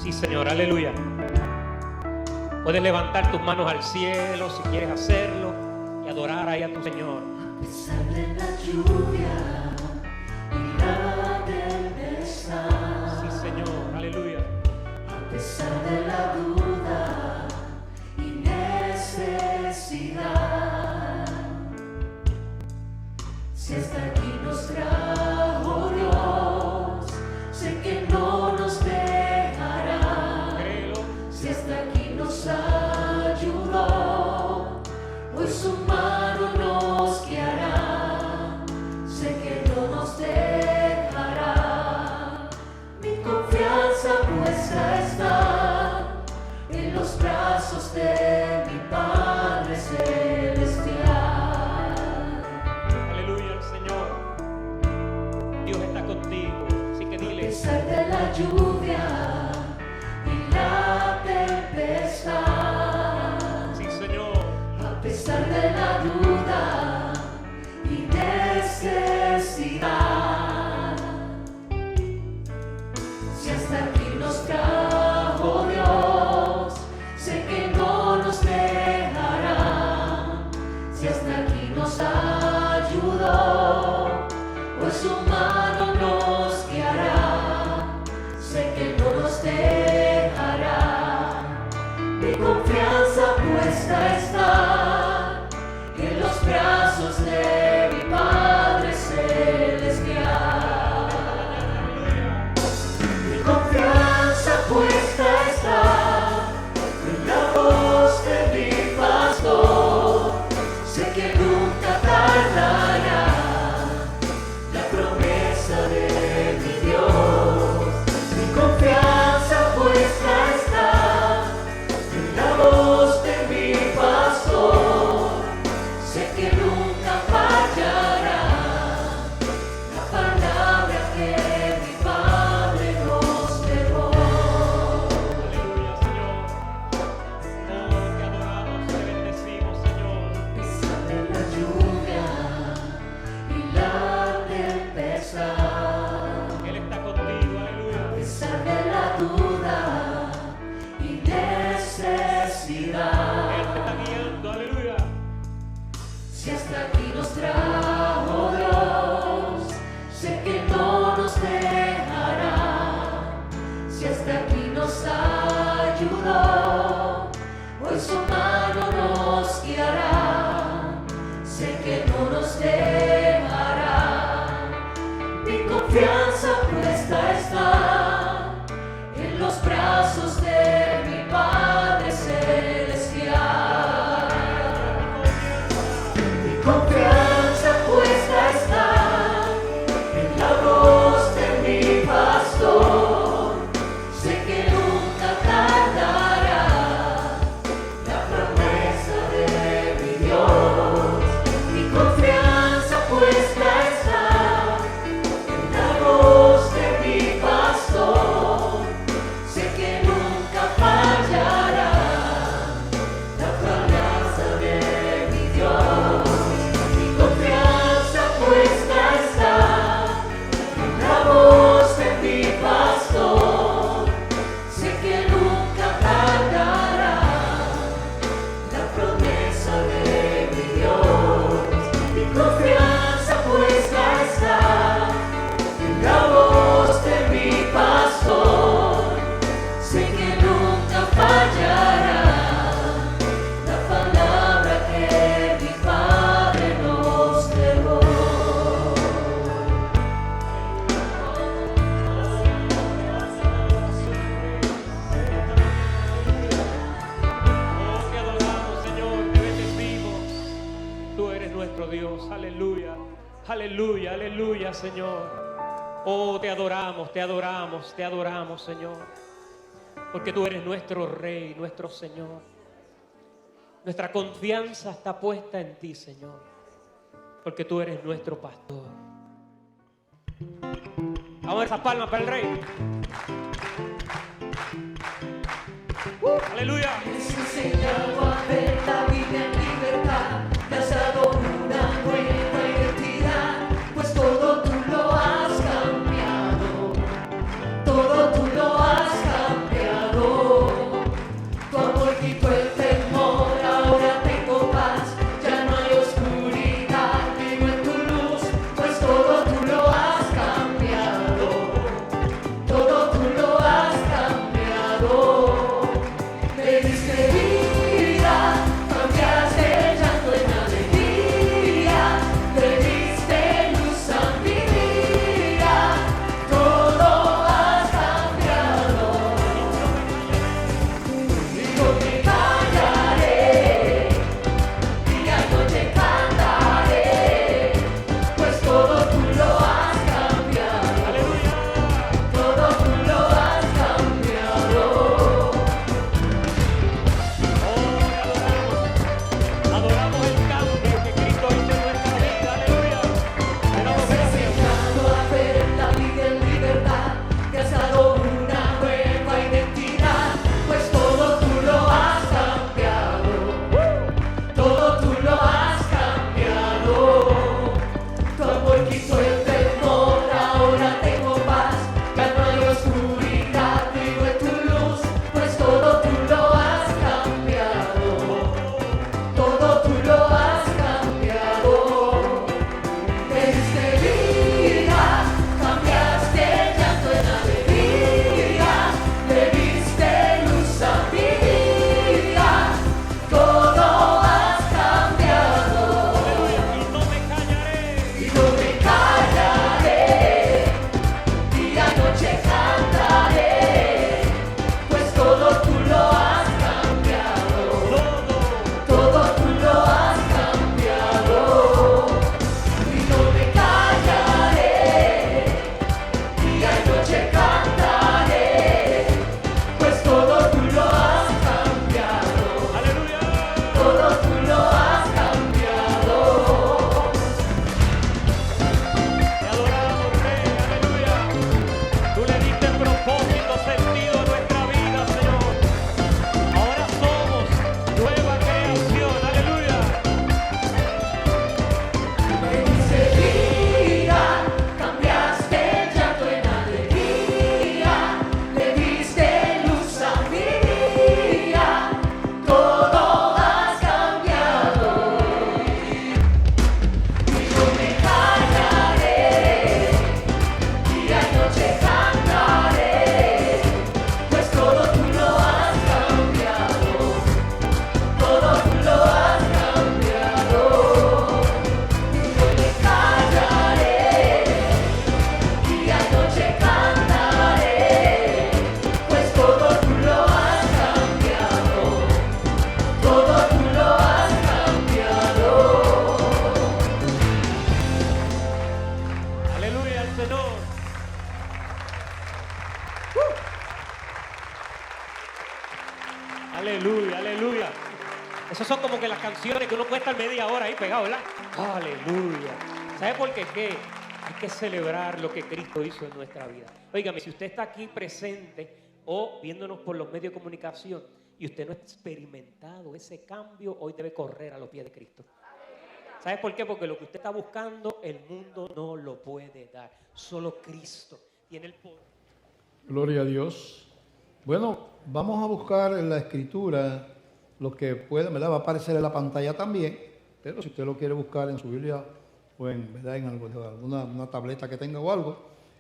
Sí, Señor, aleluya. Puedes levantar tus manos al cielo si quieres hacerlo y adorar ahí a tu Señor. A pesar de la lluvia y la tempestad. Sí, Señor, aleluya. A pesar de la duda y necesidad. Si hasta aquí nos trajo Dios, sé que no nos dejará. Créelo. Si hasta aquí nos ayudó, hoy su mano nos guiará. Sé que no nos dejará. Mi confianza puesta está en los brazos de mi Padre Celestial. Aleluya al Señor. Dios está contigo. Así que A dile. pesar de la lluvia y la tempestad. Sí, Señor. A pesar de la duda y necesidad. Si hasta aquí nos trajo Dios, sé que no nos dejará. Si hasta aquí nos ayudó, pues su mano nos guiará. Sé que no nos dejará. Mi confianza puesta está en los brazos de mi Padre Celestial. Mi confianza puesta está en la voz de mi pastor. Sé que nunca tardará la promesa de mi Dios. Mi confianza puesta está en la voz de mi pastor. Sé que nunca fallará la palabra que mi Padre nos dejó. Aleluya, Señor. Oh, te adoramos, te bendecimos, Señor. A pesar de la lluvia y la tempestad. Él está contigo, aleluya. A pesar de la duda y necesidad. Él te está guiando, aleluya. Si hasta aquí nos trajo Dios, sé que no nos dejará. Si hasta aquí nos ayudó, hoy su mano nos guiará. Sé que no nos dejará. Mi confianza puesta está en los brazos de mi Padre Celestial. Mi confianza puesta está en la voz de mi pastor. Sé que nunca tardará la promesa de mi Dios. Mi confianza puesta está en la voz de mi pastor. Sé que nunca fallará la promesa de mi Dios. Mi confianza puesta está en la voz de mi pastor. Sé que nunca tardará la promesa de mi Dios. Mi confianza puesta está en la voz de mi pastor. Sé que nunca fallará la palabra que mi Padre nos dejó. Oh, te adoramos, Señor, te bendecimos. Tú eres nuestro Dios, aleluya, aleluya, aleluya, Señor. Oh, te adoramos, te adoramos, te adoramos, Señor. Porque tú eres nuestro Rey, nuestro Señor. Nuestra confianza está puesta en ti, Señor. Porque tú eres nuestro pastor. Vamos a ver esas palmas para el Rey. Aleluya. Has enseñado a ver la vida en libertad, me has dado una nueva identidad, pues todo tú lo has cambiado, todo tú lo has cambiado. Aleluya, aleluya. Esas son como que las canciones que uno puede estar media hora ahí pegado, ¿verdad? Aleluya. ¿Sabe por qué? ¿Qué? Hay que celebrar lo que Cristo hizo en nuestra vida. Óigame, si usted está aquí presente o viéndonos por los medios de comunicación y usted no ha experimentado ese cambio, hoy debe correr a los pies de Cristo. ¿Sabe por qué? Porque lo que usted está buscando, el mundo no lo puede dar. Solo Cristo tiene el poder. Gloria a Dios. Bueno, vamos a buscar en la Escritura lo que puede, ¿verdad? Va a aparecer en la pantalla también, pero si usted lo quiere buscar en su Biblia o en, ¿verdad? En alguna una tableta que tenga o algo,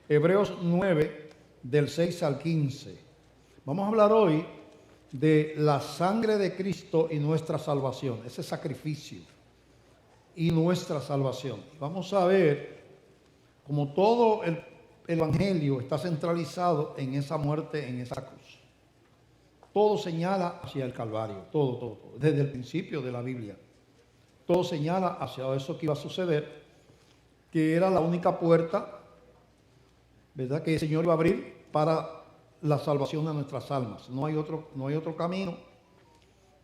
Hebreos 9, del 6 al 15. Vamos a hablar hoy de la sangre de Cristo y nuestra salvación, ese sacrificio y nuestra salvación. Vamos a ver cómo todo el Evangelio está centralizado en esa muerte, en esa cruz. Todo señala hacia el Calvario, todo, desde el principio de la Biblia. Todo señala hacia eso que iba a suceder, que era la única puerta, ¿verdad?, que el Señor iba a abrir para la salvación de nuestras almas. No hay otro camino,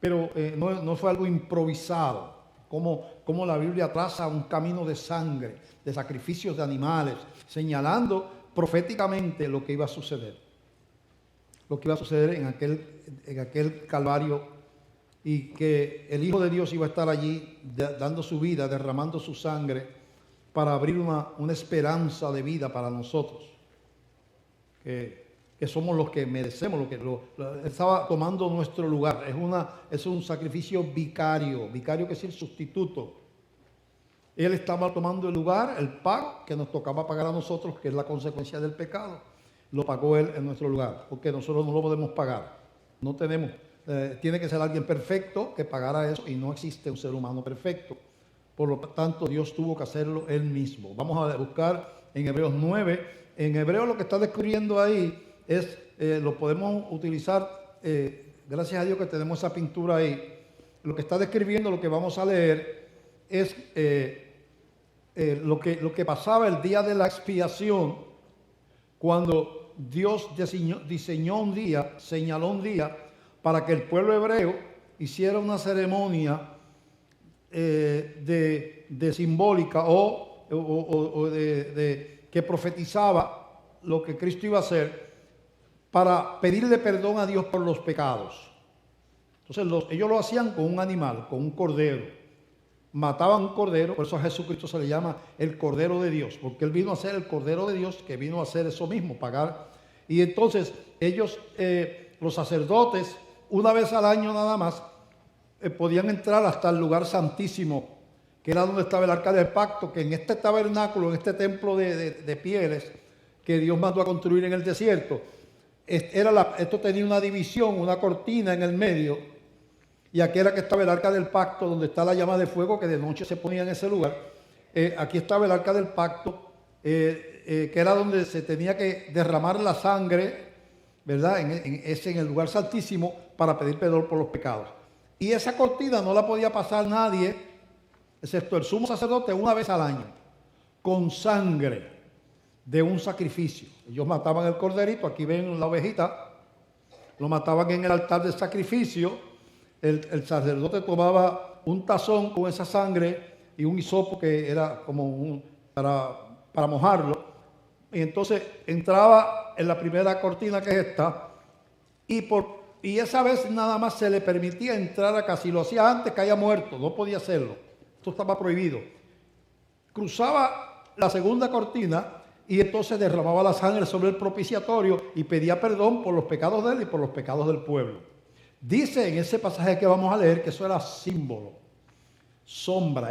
pero no fue algo improvisado, como la Biblia traza un camino de sangre, de sacrificios de animales, señalando proféticamente lo que iba a suceder. Lo que iba a suceder en aquel Calvario, y que el Hijo de Dios iba a estar allí dando su vida, derramando su sangre para abrir una esperanza de vida para nosotros, que somos los que merecemos, estaba tomando nuestro lugar. Es un sacrificio vicario que es decir sustituto. Él estaba tomando el lugar, el pago que nos tocaba pagar a nosotros, que es la consecuencia del pecado. Lo pagó Él en nuestro lugar, porque nosotros no lo podemos pagar. No tenemos, tiene que ser alguien perfecto que pagara eso, y no existe un ser humano perfecto. Por lo tanto, Dios tuvo que hacerlo Él mismo. Vamos a buscar en Hebreos 9. En Hebreos lo que está describiendo ahí es, lo podemos utilizar, gracias a Dios que tenemos esa pintura ahí. Lo que está describiendo, lo que vamos a leer, es lo que pasaba el día de la expiación, cuando Dios señaló un día para que el pueblo hebreo hiciera una ceremonia de simbólica o que profetizaba lo que Cristo iba a hacer, para pedirle perdón a Dios por los pecados. Entonces ellos lo hacían con un animal, con un cordero. Mataban un cordero, por eso a Jesucristo se le llama el Cordero de Dios, porque Él vino a ser el Cordero de Dios, que vino a hacer eso mismo, pagar. Y entonces ellos, los sacerdotes, una vez al año nada más, podían entrar hasta el lugar santísimo, que era donde estaba el Arca del Pacto, que en este tabernáculo, en este templo de pieles que Dios mandó a construir en el desierto, esto tenía una división, una cortina en el medio. Y aquí era que estaba el Arca del Pacto, donde está la llama de fuego que de noche se ponía en ese lugar. Aquí estaba el Arca del Pacto, que era donde se tenía que derramar la sangre, ¿verdad? En el lugar santísimo, para pedir perdón por los pecados. Y esa cortina no la podía pasar nadie, excepto el sumo sacerdote, una vez al año, con sangre de un sacrificio. Ellos mataban el corderito, aquí ven la ovejita, lo mataban en el altar del sacrificio. El sacerdote tomaba un tazón con esa sangre y un hisopo que era como para mojarlo. Y entonces entraba en la primera cortina, que es esta, y esa vez nada más se le permitía entrar acá. Si lo hacía antes, caía muerto, no podía hacerlo. Esto estaba prohibido. Cruzaba la segunda cortina y entonces derramaba la sangre sobre el propiciatorio y pedía perdón por los pecados de él y por los pecados del pueblo. Dice en ese pasaje que vamos a leer que eso era símbolo, sombra,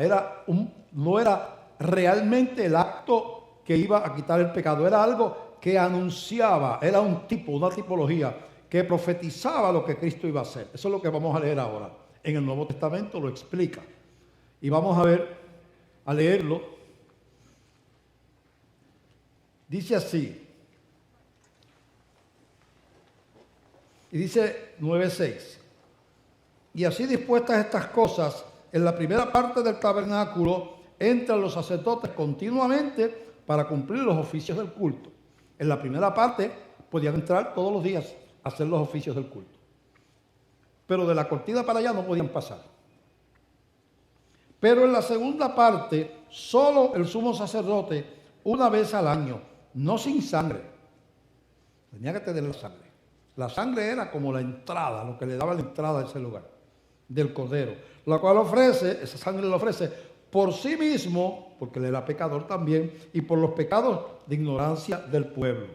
no era realmente el acto que iba a quitar el pecado, era algo que anunciaba, era una tipología que profetizaba lo que Cristo iba a hacer. Eso es lo que vamos a leer ahora. En el Nuevo Testamento lo explica. Y vamos a leerlo. Dice así. Y dice 9:6. Y así dispuestas estas cosas, en la primera parte del tabernáculo entran los sacerdotes continuamente para cumplir los oficios del culto. En la primera parte podían entrar todos los días a hacer los oficios del culto. pero de la cortina para allá no podían pasar. Pero en la segunda parte, solo el sumo sacerdote, una vez al año, no sin sangre. Tenía que tener la sangre. La sangre era como la entrada, lo que le daba la entrada a ese lugar, del cordero. La cual ofrece, esa sangre la ofrece por sí mismo, porque él era pecador también, y por los pecados de ignorancia del pueblo.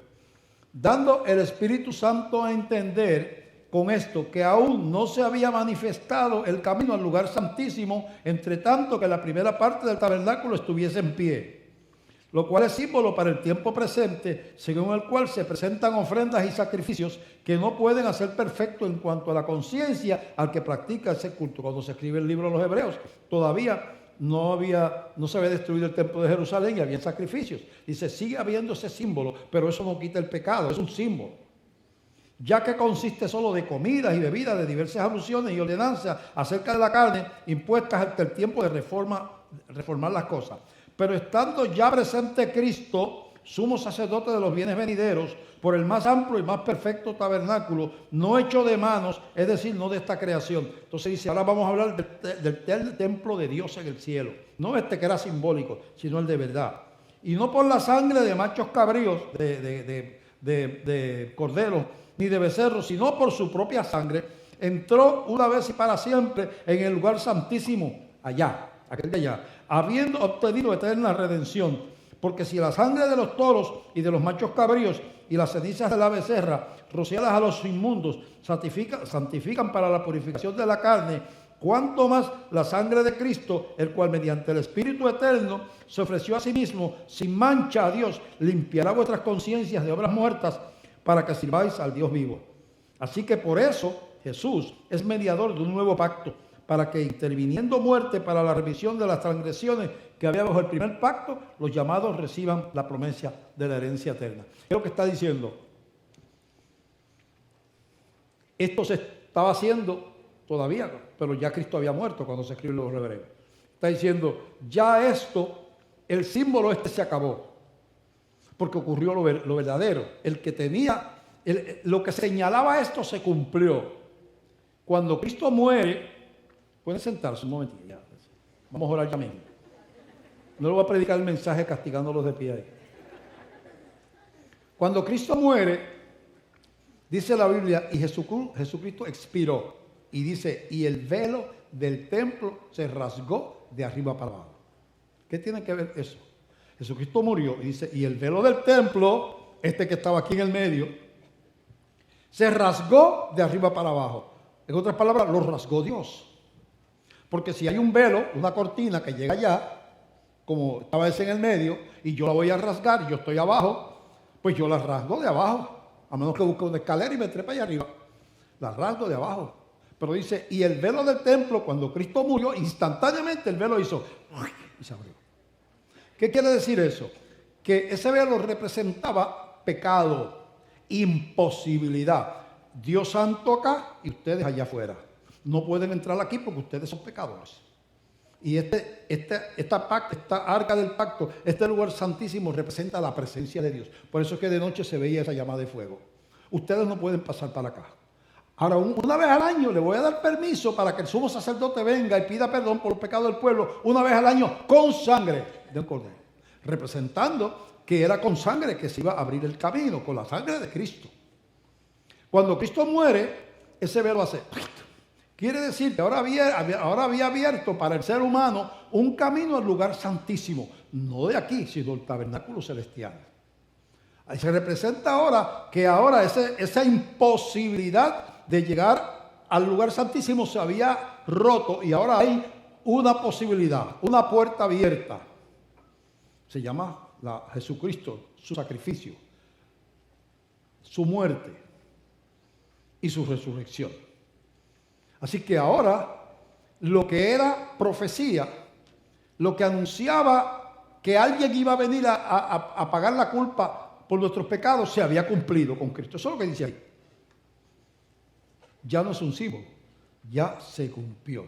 Dando el Espíritu Santo a entender con esto que aún no se había manifestado el camino al lugar santísimo, entre tanto que la primera parte del tabernáculo estuviese en pie, lo cual es símbolo para el tiempo presente, según el cual se presentan ofrendas y sacrificios que no pueden hacer perfecto en cuanto a la conciencia al que practica ese culto. Cuando se escribe el libro de los Hebreos, todavía no se había destruido el templo de Jerusalén y había sacrificios. Dice, sigue habiendo ese símbolo, pero eso no quita el pecado, es un símbolo. Ya que consiste solo de comidas y bebidas, de diversas alusiones y ordenanzas acerca de la carne, impuestas hasta el tiempo de reformar las cosas. Pero estando ya presente Cristo, sumo sacerdote de los bienes venideros, por el más amplio y más perfecto tabernáculo, no hecho de manos, es decir, no de esta creación. Entonces dice, ahora vamos a hablar del templo de Dios en el cielo. No este que era simbólico, sino el de verdad. Y no por la sangre de machos cabríos, de corderos, ni de becerros, sino por su propia sangre, entró una vez y para siempre en el lugar santísimo, allá, aquel de allá, habiendo obtenido eterna redención. Porque si la sangre de los toros y de los machos cabríos y las cenizas de la becerra, rociadas a los inmundos, santifican para la purificación de la carne, cuánto más la sangre de Cristo, el cual mediante el Espíritu eterno se ofreció a sí mismo sin mancha a Dios, limpiará vuestras conciencias de obras muertas para que sirváis al Dios vivo. Así que por eso Jesús es mediador de un nuevo pacto, para que interviniendo muerte para la remisión de las transgresiones que había bajo el primer pacto, los llamados reciban la promesa de la herencia eterna. Es lo que está diciendo. Esto se estaba haciendo todavía, pero ya Cristo había muerto cuando se escribe los Hebreos. Está diciendo, ya esto, el símbolo este se acabó, porque ocurrió lo verdadero. El que tenía, lo que señalaba esto se cumplió. Cuando Cristo muere, pueden sentarse un momentito, ya. Vamos a orar ya mismo. No le voy a predicar el mensaje castigándolos de pie ahí. Cuando Cristo muere, dice la Biblia, y Jesucristo expiró. Y dice, y el velo del templo se rasgó de arriba para abajo. ¿Qué tiene que ver eso? Jesucristo murió y dice, y el velo del templo, este que estaba aquí en el medio, se rasgó de arriba para abajo. En otras palabras, lo rasgó Dios. Porque si hay un velo, una cortina que llega allá, como estaba ese en el medio, y yo la voy a rasgar y yo estoy abajo, pues yo la rasgo de abajo, a menos que busque una escalera y me trepe allá arriba. La rasgo de abajo. Pero dice, y el velo del templo, cuando Cristo murió, instantáneamente el velo hizo y se abrió. ¿Qué quiere decir eso? Que ese velo representaba pecado, imposibilidad. Dios santo acá y ustedes allá afuera. No pueden entrar aquí porque ustedes son pecadores. Y esta arca del pacto, este lugar santísimo representa la presencia de Dios. Por eso es que de noche se veía esa llama de fuego. Ustedes no pueden pasar para acá. Ahora, una vez al año le voy a dar permiso para que el sumo sacerdote venga y pida perdón por los pecados del pueblo, una vez al año con sangre del cordero. Representando que era con sangre que se iba a abrir el camino, con la sangre de Cristo. Cuando Cristo muere, ese velo hace... Quiere decir que ahora había abierto para el ser humano un camino al lugar santísimo. No de aquí, sino el tabernáculo celestial. Ahí se representa ahora que esa imposibilidad de llegar al lugar santísimo se había roto y ahora hay una posibilidad, una puerta abierta. Se llama Jesucristo, su sacrificio, su muerte y su resurrección. Así que ahora lo que era profecía, lo que anunciaba que alguien iba a venir a pagar la culpa por nuestros pecados, se había cumplido con Cristo. Eso es lo que dice ahí. Ya no es un símbolo, ya se cumplió.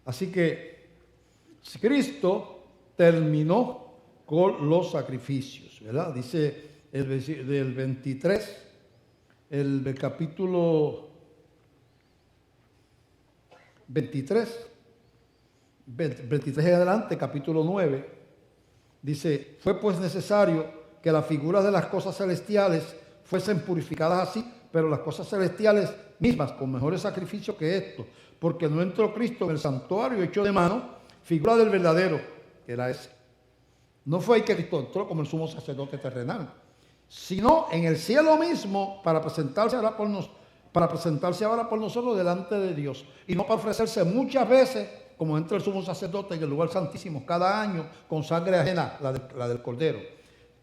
Así que Cristo terminó con los sacrificios, ¿verdad? Dice del 23, el capítulo 23 en adelante, capítulo 9, dice: fue pues necesario que las figuras de las cosas celestiales fuesen purificadas así, pero las cosas celestiales mismas con mejores sacrificios que esto, porque no entró Cristo en el santuario hecho de mano, figura del verdadero, que era ese. No fue ahí que Cristo entró como el sumo sacerdote terrenal, sino en el cielo mismo para presentarse ahora por nosotros delante de Dios, y no para ofrecerse muchas veces como entra el sumo sacerdote en el lugar santísimo cada año con sangre ajena, la del cordero.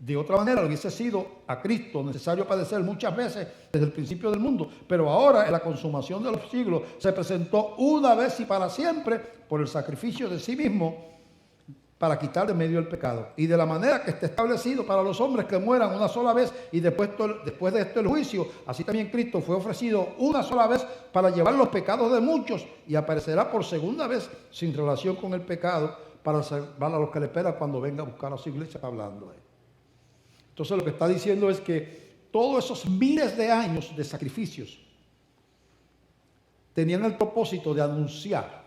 De otra manera hubiese sido a Cristo necesario padecer muchas veces desde el principio del mundo, pero ahora en la consumación de los siglos se presentó una vez y para siempre por el sacrificio de sí mismo para quitar de medio el pecado. Y de la manera que está establecido para los hombres que mueran una sola vez y después de esto el juicio, así también Cristo fue ofrecido una sola vez para llevar los pecados de muchos y aparecerá por segunda vez sin relación con el pecado para salvar a los que le esperan cuando venga a buscar a su iglesia hablando de él. Entonces lo que está diciendo es que todos esos miles de años de sacrificios tenían el propósito de anunciar,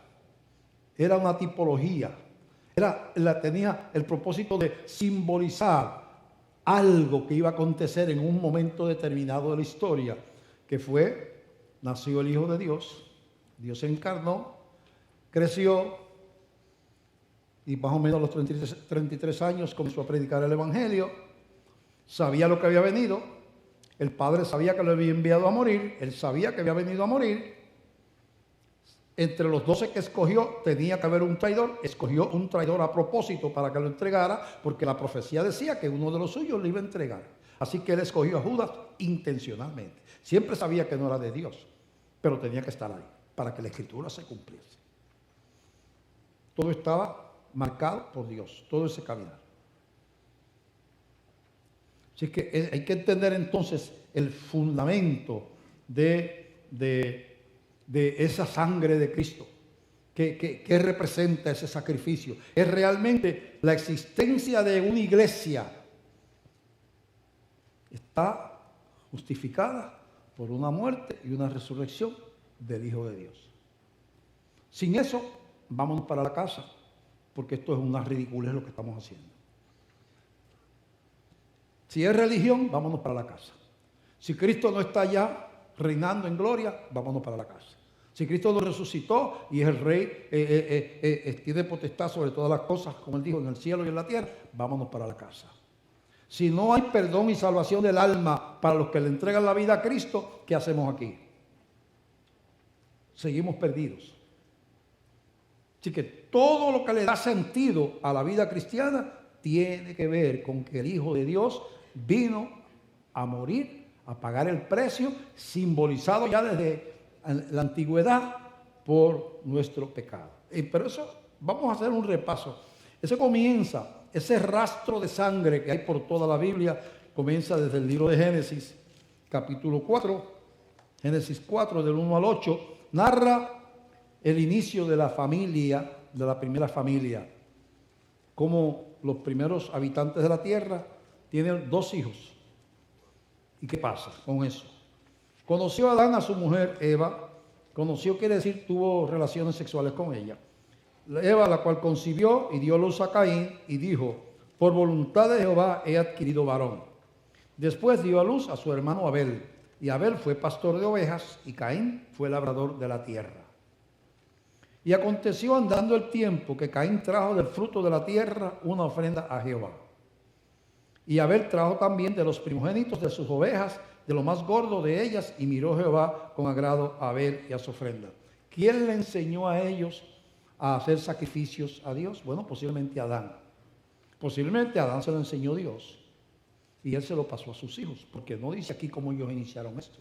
era una tipología, tenía el propósito de simbolizar algo que iba a acontecer en un momento determinado de la historia, que fue, nació el Hijo de Dios, Dios se encarnó, creció y más o menos a los 33 años comenzó a predicar el Evangelio, sabía lo que había venido, el Padre sabía que lo había enviado a morir, él sabía que había venido a morir. Entre los 12 que escogió tenía que haber un traidor, escogió un traidor a propósito para que lo entregara, porque la profecía decía que uno de los suyos le iba a entregar. Así que él escogió a Judas intencionalmente. Siempre sabía que no era de Dios, pero tenía que estar ahí para que la escritura se cumpliese. Todo estaba marcado por Dios, todo ese caminar. Así que hay que entender entonces el fundamento de esa sangre de Cristo. ¿Qué representa ese sacrificio? Es realmente la existencia de una iglesia. Está justificada por una muerte y una resurrección del Hijo de Dios. Sin eso, vámonos para la casa, porque esto es una ridiculez lo que estamos haciendo. Si es religión, vámonos para la casa. Si Cristo no está allá reinando en gloria, vámonos para la casa. Si Cristo nos resucitó y es el Rey, tiene potestad sobre todas las cosas, como Él dijo, en el cielo y en la tierra, vámonos para la casa. Si no hay perdón y salvación del alma para los que le entregan la vida a Cristo, ¿qué hacemos aquí? Seguimos perdidos. Así que todo lo que le da sentido a la vida cristiana tiene que ver con que el Hijo de Dios vino a morir, a pagar el precio, simbolizado ya desde la antigüedad por nuestro pecado. Pero eso, vamos a hacer un repaso. Eso comienza, ese rastro de sangre que hay por toda la Biblia, comienza desde el libro de Génesis, capítulo 4, Génesis 4, del 1 al 8, narra el inicio de la familia, de la primera familia, cómo los primeros habitantes de la tierra tienen 2 hijos. ¿Y qué pasa con eso? Conoció a Adán a su mujer Eva. Conoció quiere decir tuvo relaciones sexuales con ella. Eva, la cual concibió y dio luz a Caín y dijo: por voluntad de Jehová he adquirido varón. Después dio a luz a su hermano Abel. Y Abel fue pastor de ovejas y Caín fue labrador de la tierra. Y aconteció andando el tiempo que Caín trajo del fruto de la tierra una ofrenda a Jehová. Y Abel trajo también de los primogénitos de sus ovejas, de lo más gordo de ellas, y miró Jehová con agrado a Abel y a su ofrenda. ¿Quién le enseñó a ellos a hacer sacrificios a Dios? Bueno, posiblemente Adán. Posiblemente Adán se lo enseñó Dios y él se lo pasó a sus hijos, porque no dice aquí cómo ellos iniciaron esto,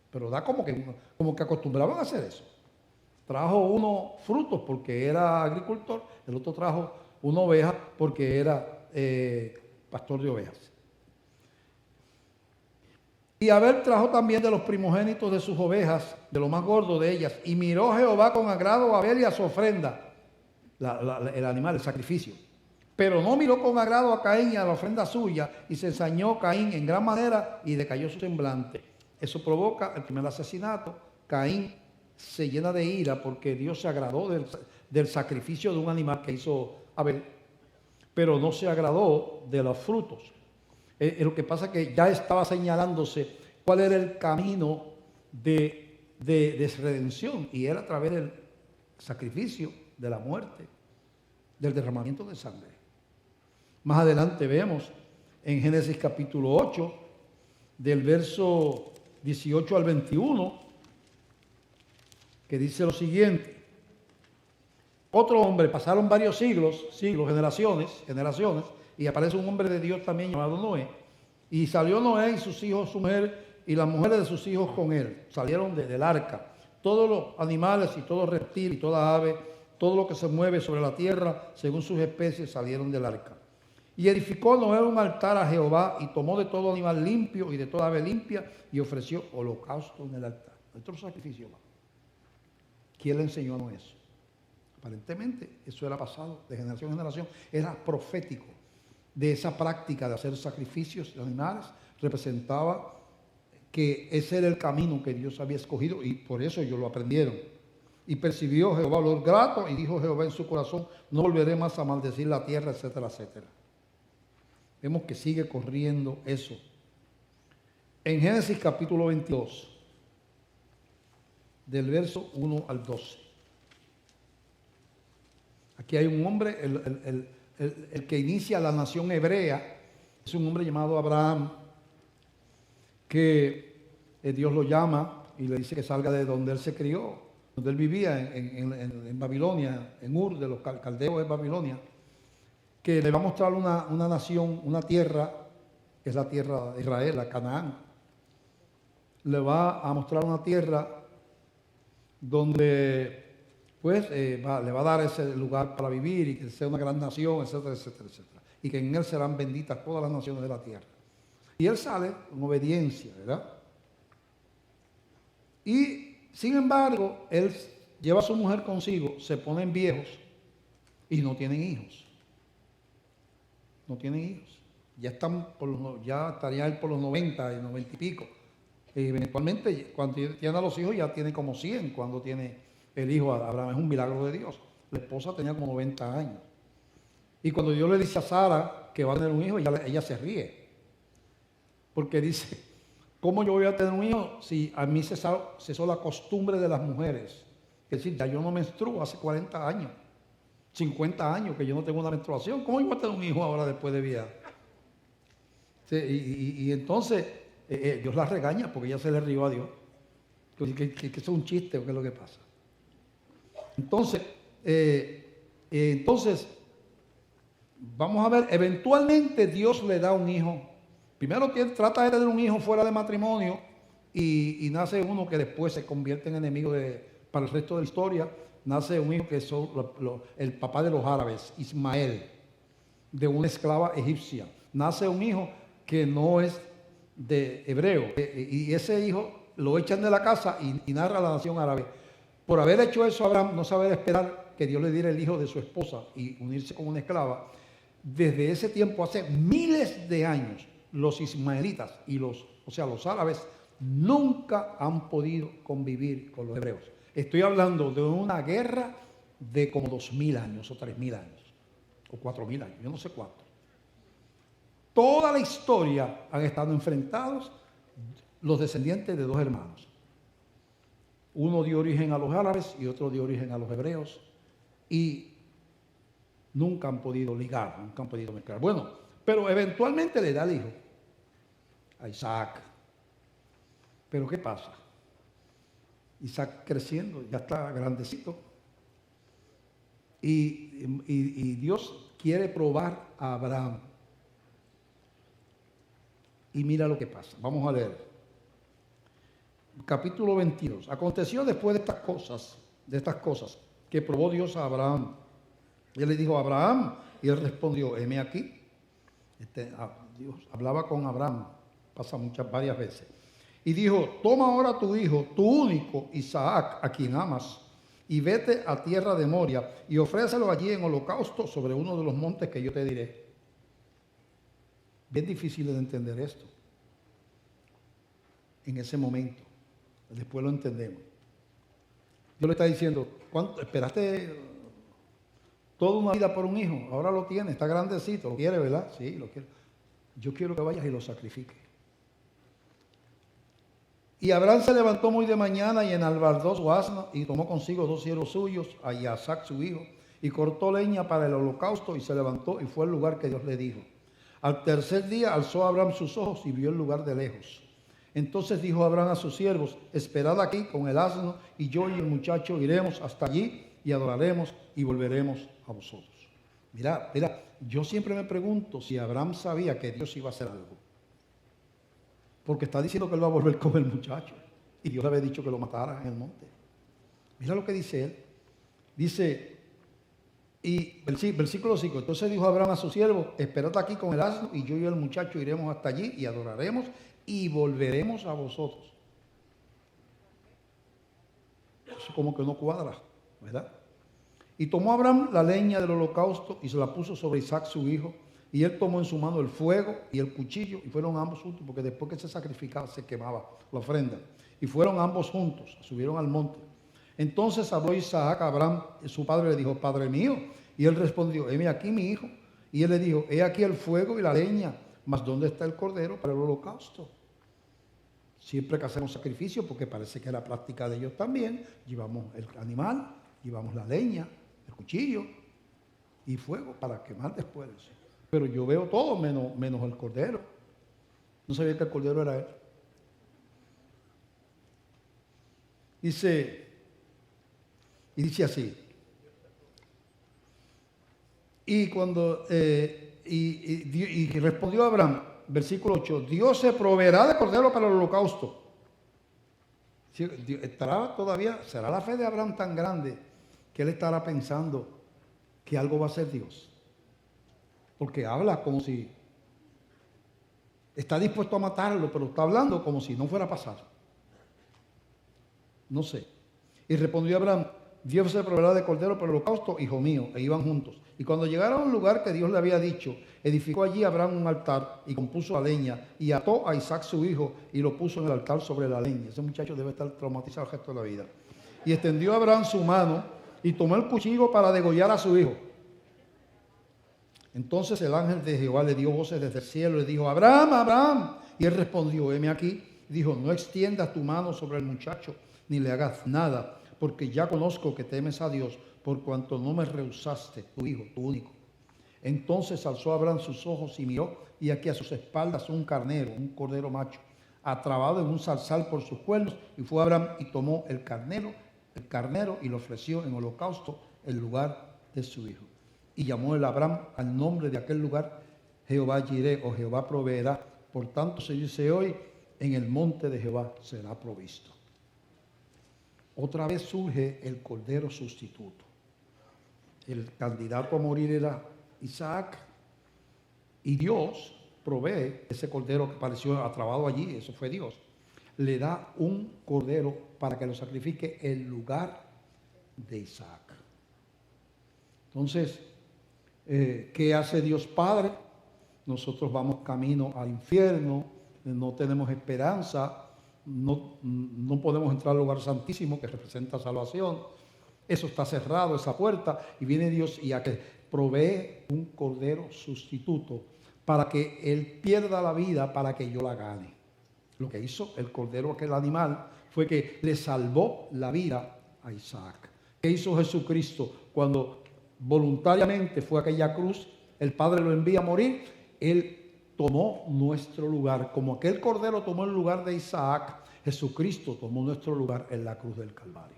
pero da como que acostumbraban a hacer eso. Trajo uno frutos porque era agricultor, el otro trajo una oveja porque era pastor de ovejas. Y Abel trajo también de los primogénitos de sus ovejas, de lo más gordo de ellas, y miró Jehová con agrado a Abel y a su ofrenda, el animal, el sacrificio. Pero no miró con agrado a Caín y a la ofrenda suya, y se ensañó Caín en gran manera y decayó su semblante. Eso provoca el primer asesinato. Caín se llena de ira porque Dios se agradó del sacrificio de un animal que hizo Abel, pero no se agradó de los frutos. Lo que pasa es que ya estaba señalándose cuál era el camino de redención, y era a través del sacrificio, de la muerte, del derramamiento de sangre. Más adelante vemos en Génesis capítulo 8, del verso 18 al 21, que dice lo siguiente: otro hombre, pasaron varios siglos, generaciones, y aparece un hombre de Dios también llamado Noé. Y salió Noé y sus hijos, su mujer, y las mujeres de sus hijos con él. Salieron del arca. Todos los animales y todo reptil y toda ave, todo lo que se mueve sobre la tierra, según sus especies, salieron del arca. Y edificó Noé un altar a Jehová, y tomó de todo animal limpio y de toda ave limpia, y ofreció holocausto en el altar. Otro sacrificio más. ¿Quién le enseñó a Noé eso? Aparentemente eso era pasado de generación en generación, era profético de esa práctica de hacer sacrificios de animales. Representaba que ese era el camino que Dios había escogido, y por eso ellos lo aprendieron. Y percibió Jehová olor grato, y dijo Jehová en su corazón: no volveré más a maldecir la tierra, etcétera, etcétera. Vemos que sigue corriendo eso. En Génesis capítulo 22, del verso 1 al 12. Aquí hay un hombre, el que inicia la nación hebrea, es un hombre llamado Abraham, que Dios lo llama y le dice que salga de donde él se crió, donde él vivía, en Babilonia, en Ur de los caldeos de Babilonia, que le va a mostrar una nación, una tierra, que es la tierra de Israel, la Canaán. Le va a mostrar una tierra donde pues le va a dar ese lugar para vivir, y que sea una gran nación, etcétera, etcétera, etcétera. Y que en él serán benditas todas las naciones de la tierra. Y él sale en obediencia, ¿verdad? Y sin embargo, él lleva a su mujer consigo, se ponen viejos y no tienen hijos. No tienen hijos. Ya estaría él por los 90 y 90 y pico. Y eventualmente, cuando tiene a los hijos, ya tiene como 100 cuando tiene el hijo Abraham. Es un milagro de Dios. La esposa tenía como 90 años. Y cuando Dios le dice a Sara que va a tener un hijo, ella se ríe. Porque dice: ¿cómo yo voy a tener un hijo si a mí cesó la costumbre de las mujeres? Es decir, ya yo no menstruo hace 40 años, 50 años que yo no tengo una menstruación. ¿Cómo yo voy a tener un hijo ahora después de vieja? Sí, y entonces Dios la regaña porque ella se le rió a Dios. Que eso es un chiste, ¿o qué es lo que pasa? Entonces, vamos a ver, eventualmente Dios le da un hijo. Primero trata de tener un hijo fuera de matrimonio, y nace uno que después se convierte en enemigo para el resto de la historia. Nace un hijo que es el papá de los árabes, Ismael, de una esclava egipcia. Nace un hijo que no es de hebreo, y ese hijo lo echan de la casa, y narra la nación árabe. Por haber hecho eso, Abraham, no saber esperar que Dios le diera el hijo de su esposa y unirse con una esclava. Desde ese tiempo, hace miles de años, los ismaelitas los árabes nunca han podido convivir con los hebreos. Estoy hablando de una guerra de como 2000 años o 3000 años o 4000 años, yo no sé cuánto. Toda la historia han estado enfrentados los descendientes de dos hermanos. Uno dio origen a los árabes y otro dio origen a los hebreos, y nunca han podido ligar, nunca han podido mezclar. Bueno, pero eventualmente le da el hijo a Isaac. Pero ¿qué pasa? Isaac creciendo, ya está grandecito, y Dios quiere probar a Abraham. Y mira lo que pasa. Vamos a leer. Capítulo 22. Aconteció después de estas cosas, que probó Dios a Abraham. Y él le dijo: Abraham, y él respondió: heme aquí. Dios hablaba con Abraham, pasa varias veces. Y dijo: toma ahora tu hijo, tu único, Isaac, a quien amas, y vete a tierra de Moria, y ofrécelo allí en holocausto sobre uno de los montes que yo te diré. Bien difícil de entender esto en ese momento. Después lo entendemos. Dios le está diciendo, ¿cuánto esperaste toda una vida por un hijo? Ahora lo tiene, está grandecito, lo quiere, ¿verdad? Sí, lo quiere. Yo quiero que vayas y lo sacrifiques. Y Abraham se levantó muy de mañana y enalbardó su asno y tomó consigo 2 siervos suyos, a Isaac su hijo, y cortó leña para el holocausto y se levantó y fue al lugar que Dios le dijo. Al tercer día alzó Abraham sus ojos y vio el lugar de lejos. Entonces dijo Abraham a sus siervos, esperad aquí con el asno y yo y el muchacho iremos hasta allí y adoraremos y volveremos a vosotros. Mira, yo siempre me pregunto si Abraham sabía que Dios iba a hacer algo. Porque está diciendo que él va a volver con el muchacho. Y Dios le había dicho que lo matara en el monte. Mira lo que dice él. Dice, y versículo 5. Entonces dijo Abraham a su siervo, esperad aquí con el asno y yo y el muchacho iremos hasta allí y adoraremos y volveremos a vosotros. Eso como que no cuadra, ¿verdad? Y tomó Abraham la leña del holocausto y se la puso sobre Isaac su hijo. Y él tomó en su mano el fuego y el cuchillo y fueron ambos juntos, porque después que se sacrificaba se quemaba la ofrenda. Y fueron ambos juntos, subieron al monte. Entonces habló Isaac a Abraham, su padre le dijo, Padre mío. Y él respondió, heme aquí mi hijo. Y él le dijo, he aquí el fuego y la leña, mas ¿dónde está el cordero para el holocausto? Siempre que hacemos sacrificio, porque parece que es la práctica de ellos también, llevamos el animal, llevamos la leña, el cuchillo y fuego para quemar después. Pero yo veo todo menos el cordero. No sabía que el cordero era él. Dice así. Y cuando y respondió Abraham, versículo 8, Dios se proveerá de cordero para el holocausto. ¿Será la fe de Abraham tan grande que él estará pensando que algo va a hacer Dios? Porque habla como si está dispuesto a matarlo, pero está hablando como si no fuera a pasar. No sé. Y respondió Abraham, Dios se proveerá de cordero para el holocausto, hijo mío, e iban juntos. Y cuando llegaron a un lugar que Dios le había dicho, edificó allí Abraham un altar y compuso la leña y ató a Isaac su hijo y lo puso en el altar sobre la leña. Ese muchacho debe estar traumatizado el resto de la vida. Y extendió Abraham su mano y tomó el cuchillo para degollar a su hijo. Entonces el ángel de Jehová le dio voces desde el cielo y le dijo, Abraham, Abraham. Y él respondió, heme aquí. Y dijo, no extiendas tu mano sobre el muchacho, ni le hagas nada, porque ya conozco que temes a Dios, por cuanto no me rehusaste, tu hijo, tu único. Entonces alzó Abraham sus ojos y miró, y aquí a sus espaldas un carnero, un cordero macho, atrapado en un zarzal por sus cuernos, y fue Abraham y tomó el carnero y lo ofreció en holocausto en lugar de su hijo. Y llamó el Abraham al nombre de aquel lugar, Jehová Jireh, o Jehová proveerá. Por tanto se dice hoy, en el monte de Jehová será provisto. Otra vez surge el cordero sustituto. El candidato a morir era Isaac, y Dios provee ese cordero que pareció atrapado allí, eso fue Dios. Le da un cordero para que lo sacrifique en lugar de Isaac. Entonces, ¿qué hace Dios Padre? Nosotros vamos camino al infierno, no tenemos esperanza, no podemos entrar al lugar santísimo que representa salvación. Eso está cerrado, esa puerta, y viene Dios y a que provee un cordero sustituto para que Él pierda la vida para que yo la gane. Lo que hizo el cordero, aquel animal, fue que le salvó la vida a Isaac. ¿Qué hizo Jesucristo cuando voluntariamente fue a aquella cruz? El Padre lo envía a morir. Él tomó nuestro lugar. Como aquel cordero tomó el lugar de Isaac, Jesucristo tomó nuestro lugar en la cruz del Calvario.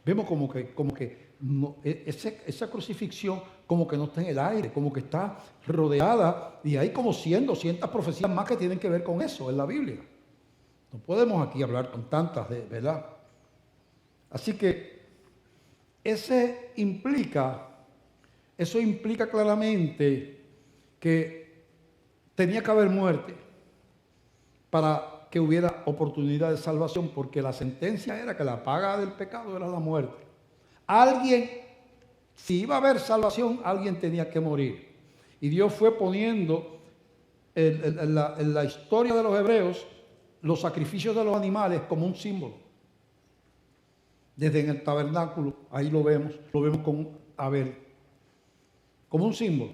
Vemos como que no, esa crucifixión como que no está en el aire, como que está rodeada, y hay como 100, 200 profecías más que tienen que ver con eso en la Biblia. No podemos aquí hablar con tantas, ¿verdad? Así que eso implica claramente que tenía que haber muerte para que hubiera oportunidad de salvación, porque la sentencia era que la paga del pecado era la muerte. Si iba a haber salvación, alguien tenía que morir. Y Dios fue poniendo en la historia de los hebreos los sacrificios de los animales como un símbolo. desde en el tabernáculo, ahí lo vemos con Abel, como un símbolo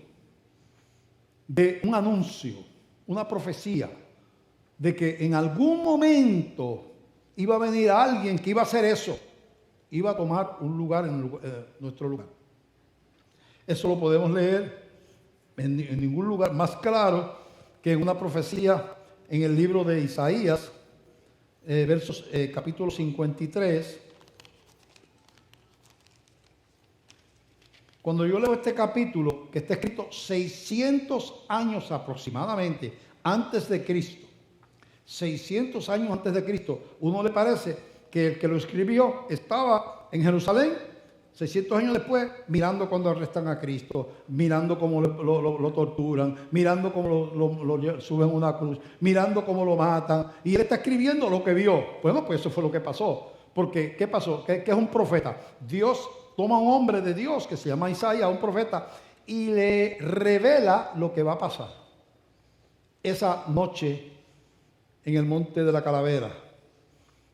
de un anuncio, una profecía, de que en algún momento iba a venir alguien que iba a hacer eso, iba a tomar un lugar en nuestro lugar. Eso lo podemos leer en ningún lugar más claro que en una profecía en el libro de Isaías, capítulo 53. Cuando yo leo este capítulo, que está escrito 600 años aproximadamente antes de Cristo, 600 años antes de Cristo, uno le parece que el que lo escribió estaba en Jerusalén 600 años después, mirando cuando arrestan a Cristo, mirando cómo lo torturan, mirando cómo lo suben a una cruz, mirando cómo lo matan, y él está escribiendo lo que vio. Bueno, pues eso fue lo que pasó. Porque, ¿qué pasó? ¿Qué es un profeta? Dios toma a un hombre de Dios que se llama Isaías, un profeta, y le revela lo que va a pasar esa noche en el monte de la Calavera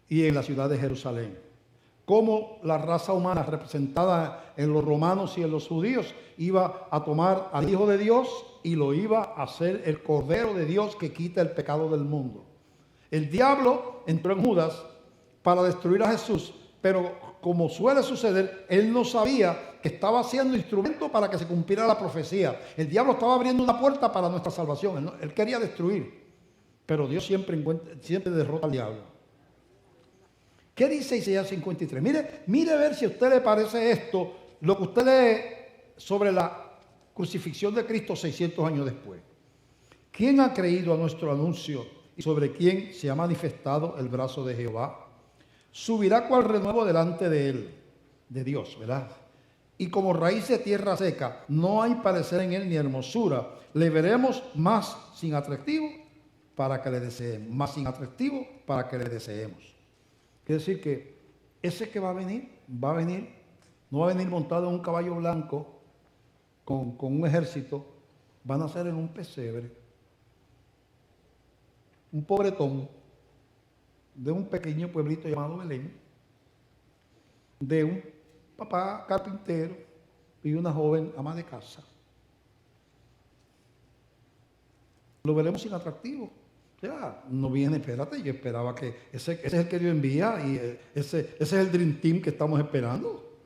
y en la ciudad de Jerusalén. Cómo la raza humana representada en los romanos y en los judíos iba a tomar al Hijo de Dios y lo iba a hacer el Cordero de Dios que quita el pecado del mundo. El diablo entró en Judas para destruir a Jesús, pero como suele suceder, él no sabía que estaba siendo instrumento para que se cumpliera la profecía. El diablo estaba abriendo una puerta para nuestra salvación. Él quería destruir, pero Dios siempre derrota al diablo. ¿Qué dice Isaías 53? Mire a ver si a usted le parece esto, lo que usted lee sobre la crucifixión de Cristo 600 años después. ¿Quién ha creído a nuestro anuncio y sobre quién se ha manifestado el brazo de Jehová? Subirá cual renuevo delante de él, de Dios, ¿verdad? Y como raíz de tierra seca, no hay parecer en él ni hermosura. Le veremos más sin atractivo para que le deseemos, más sin atractivo para que le deseemos. Quiere decir que ese que va a venir, no va a venir montado en un caballo blanco con un ejército, va a nacer en un pesebre, un pobretón de un pequeño pueblito llamado Belén, de un papá carpintero y una joven ama de casa. Lo veremos sin atractivo. Ya, no viene, espérate, yo esperaba que ese es el que Dios envía y ese es el Dream Team que estamos esperando.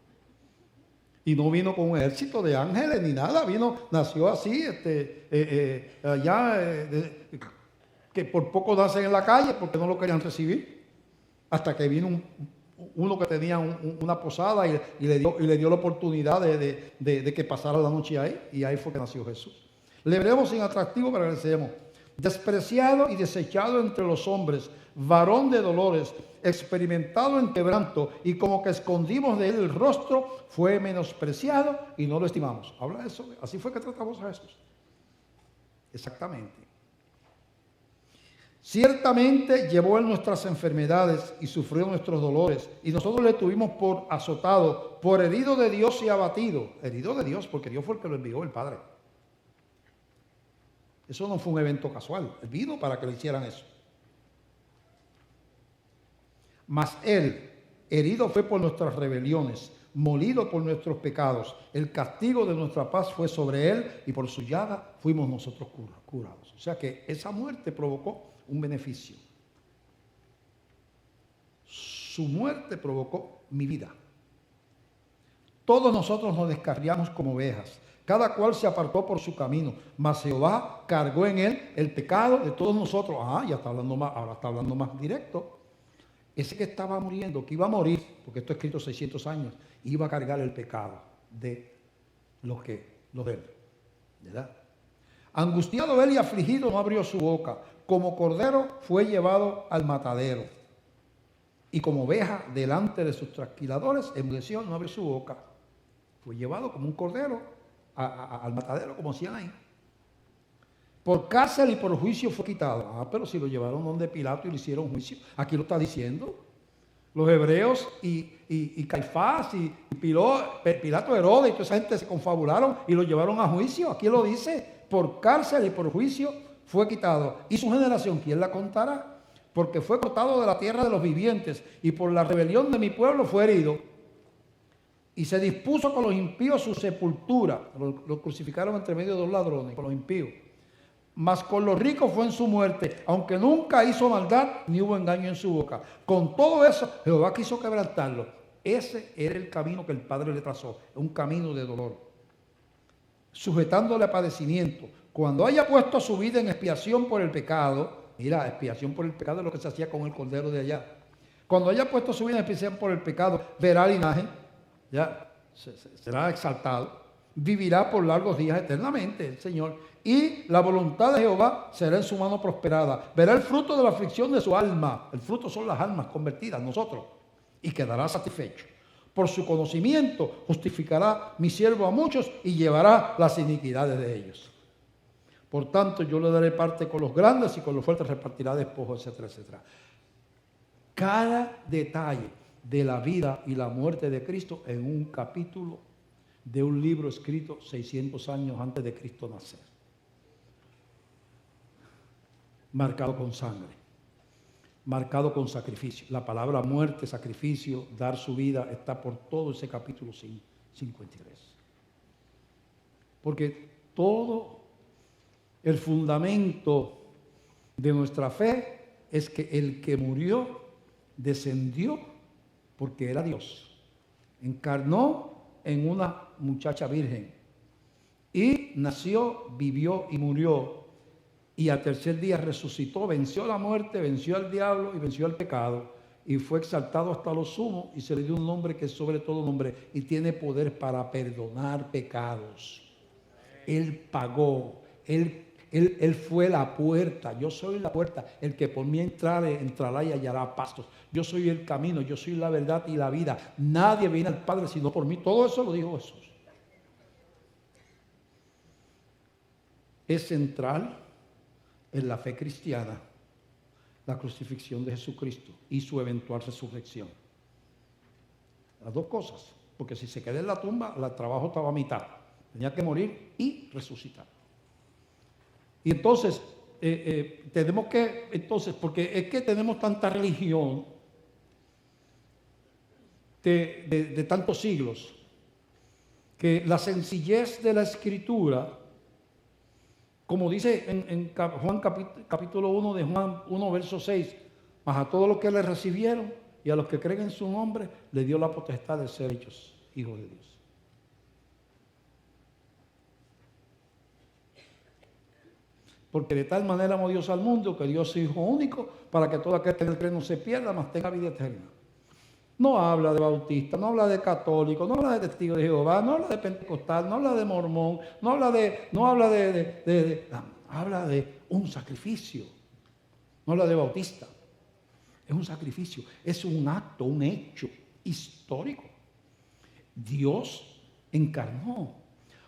Y no vino con un ejército de ángeles ni nada, nació así, que por poco nacen en la calle porque no lo querían recibir. Hasta que vino uno que tenía una posada y le dio la oportunidad de que pasara la noche ahí, y ahí fue que nació Jesús. Le veremos sin atractivo para que le deseemos. Despreciado y desechado entre los hombres, varón de dolores, experimentado en quebranto, y como que escondimos de él el rostro, fue menospreciado y no lo estimamos. Habla de eso, así fue que tratamos a Jesús. Exactamente. Ciertamente llevó él nuestras enfermedades y sufrió nuestros dolores, y nosotros le tuvimos por azotado, por herido de Dios y abatido. Herido de Dios, porque Dios fue el que lo envió, el Padre. Eso no fue un evento casual. Él vino para que le hicieran eso. Mas él, herido fue por nuestras rebeliones, molido por nuestros pecados. El castigo de nuestra paz fue sobre él, y por su llaga fuimos nosotros curados. O sea que esa muerte provocó un beneficio. Su muerte provocó mi vida. Todos nosotros nos descarriamos como ovejas. Cada cual se apartó por su camino, mas Jehová cargó en él el pecado de todos nosotros. Ya está hablando más, ahora está hablando más directo. Ese que estaba muriendo, que iba a morir, porque esto es escrito 600 años, iba a cargar el pecado de los de él, ¿verdad? Angustiado él y afligido, no abrió su boca. Como cordero fue llevado al matadero, y como oveja delante de sus trasquiladores, enmudeció, no abrió su boca. Fue llevado como un cordero al matadero, como decían ahí. Por cárcel y por juicio fue quitado. Pero si lo llevaron donde Pilato y le hicieron juicio. Aquí lo está diciendo. Los hebreos y Caifás y Pilato, Herodes y toda esa gente se confabularon y lo llevaron a juicio. Aquí lo dice. Por cárcel y por juicio fue quitado. ¿Y su generación quién la contará? porque fue cortado de la tierra de los vivientes, y por la rebelión de mi pueblo fue herido. Y se dispuso con los impíos su sepultura. Lo crucificaron entre medio de dos ladrones, con los impíos. Mas con los ricos fue en su muerte, aunque nunca hizo maldad, ni hubo engaño en su boca. Con todo eso, Jehová quiso quebrantarlo. Ese era el camino que el Padre le trazó, un camino de dolor, sujetándole a padecimiento. Cuando haya puesto su vida en expiación por el pecado, mira, expiación por el pecado es lo que se hacía con el cordero de allá. Cuando haya puesto su vida en expiación por el pecado, verá linaje, ya será exaltado, vivirá por largos días eternamente el Señor, y la voluntad de Jehová será en su mano prosperada. Verá el fruto de la aflicción de su alma. El fruto son las almas convertidas, nosotros, y quedará satisfecho. Por su conocimiento justificará mi siervo a muchos y llevará las iniquidades de ellos. Por tanto, yo le daré parte con los grandes y con los fuertes repartirá despojos, etcétera, etcétera. Cada detalle de la vida y la muerte de Cristo en un capítulo de un libro escrito 600 años antes de Cristo nacer. Marcado con sangre, marcado con sacrificio. La palabra muerte, sacrificio, dar su vida está por todo ese capítulo 53. Porque todo el fundamento de nuestra fe es que el que murió descendió porque era Dios. Encarnó en una muchacha virgen y nació, vivió y murió, y al tercer día resucitó, venció la muerte, venció al diablo y venció al pecado, y fue exaltado hasta lo sumo, y se le dio un nombre que es sobre todo nombre, y tiene poder para perdonar pecados. Él pagó, Él fue la puerta. Yo soy la puerta. El que por mí entrare, entrará y hallará pastos. Yo soy el camino, yo soy la verdad y la vida. Nadie viene al Padre sino por mí. Todo eso lo dijo Jesús. Es central en la fe cristiana la crucifixión de Jesucristo y su eventual resurrección. Las dos cosas. Porque si se queda en la tumba, el trabajo estaba a mitad. Tenía que morir y resucitar. Y entonces, tenemos que, porque es que tenemos tanta religión de tantos siglos, que la sencillez de la Escritura, como dice en Juan capítulo 1 de Juan 1, verso 6, mas a todos los que le recibieron y a los que creen en su nombre, le dio la potestad de ser hechos hijos de Dios. Porque de tal manera amó Dios al mundo que dio a su Hijo único para que todo aquel que en él cree no se pierda, mas tenga vida eterna. No habla de bautista, no habla de católico, no habla de testigo de Jehová, no habla de pentecostal, no habla de mormón, habla de un sacrificio. No habla de bautista. Es un sacrificio, es un acto, un hecho histórico. Dios encarnó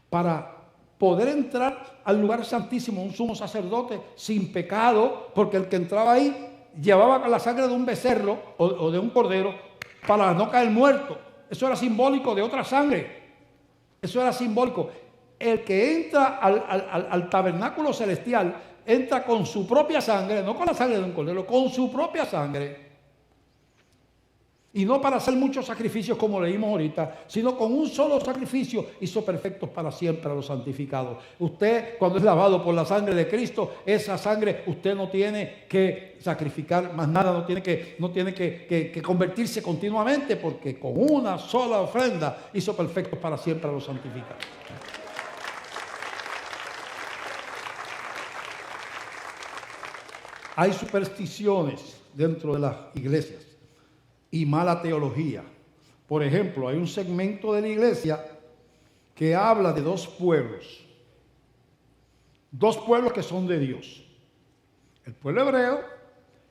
para poder entrar al lugar santísimo, un sumo sacerdote sin pecado, porque el que entraba ahí llevaba la sangre de un becerro o de un cordero para no caer muerto. Eso era simbólico de otra sangre. Eso era simbólico. El que entra al tabernáculo celestial entra con su propia sangre, no con la sangre de un cordero, con su propia sangre. Y no para hacer muchos sacrificios como leímos ahorita, sino con un solo sacrificio hizo perfectos para siempre a los santificados. Usted, cuando es lavado por la sangre de Cristo, esa sangre usted no tiene que sacrificar más nada, no tiene que convertirse continuamente, porque con una sola ofrenda hizo perfectos para siempre a los santificados. Hay supersticiones dentro de las iglesias y mala teología. Por ejemplo, hay un segmento de la iglesia que habla de dos pueblos que son de Dios, el pueblo hebreo